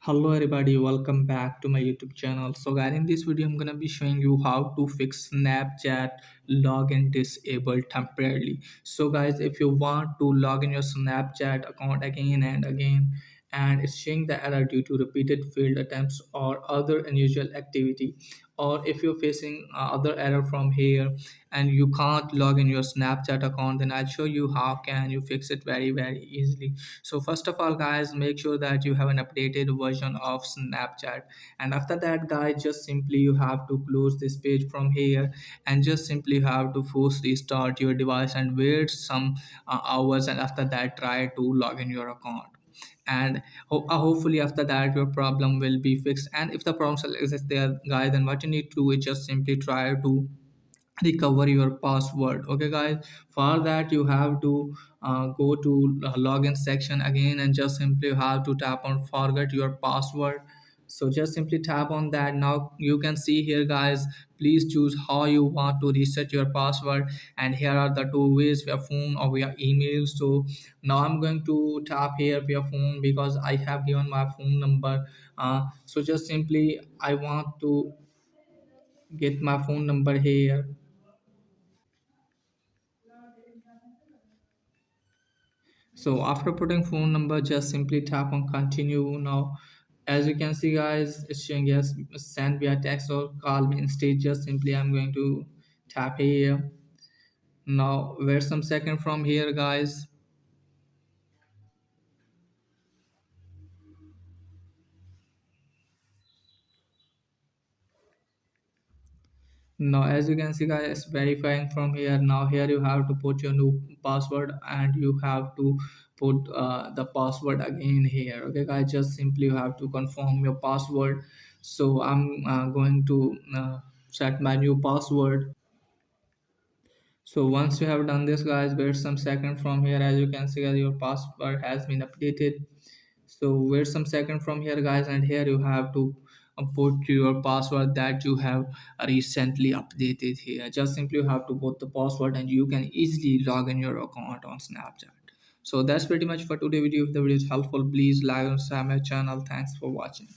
Hello everybody, welcome back to my YouTube channel. So guys, in this video I'm gonna be showing you how to fix Snapchat login disabled temporarily. So guys, if you want to log in your Snapchat account again and again and it's showing the error due to repeated failed attempts or other unusual activity, or if you're facing other error from here and you can't log in your Snapchat account, then I'll show you how can you fix it very easily. So first of all guys, make sure that you have an updated version of Snapchat, and after that guys, just simply you have to close this page from here and just simply have to force restart your device and wait some hours, and after that try to log in your account. And hopefully after that your problem will be fixed. And if the problem still exists there guys, then what you need to do is just simply try to recover your password. Okay guys, for that you have to go to login section again and just simply have to tap on forget your password. So just simply tap on that. Now you can see here guys, please choose how you want to reset your password, and here are the two ways, via phone or via email. So now I'm going to tap here via phone because I have given my phone number. So just simply I want to get my phone number here. So after putting phone number, just simply tap on continue. Now as you can see guys, it's showing yes, send via text or call me instead. Just simply I'm going to tap here. Now wait some second from here guys. Now as you can see guys, it's verifying from here. Now here you have to put your new password and you have to put the password again here. Okay guys, just simply you have to confirm your password. So I'm going to set my new password. So once you have done this guys, wait some second from here. As you can see guys, your password has been updated. So wait some second from here guys, and here you have to put your password that you have recently updated here. Just simply you have to put the password and you can easily log in your account on Snapchat. So that's pretty much for today video. If the video is helpful, please like and subscribe my channel. Thanks for watching.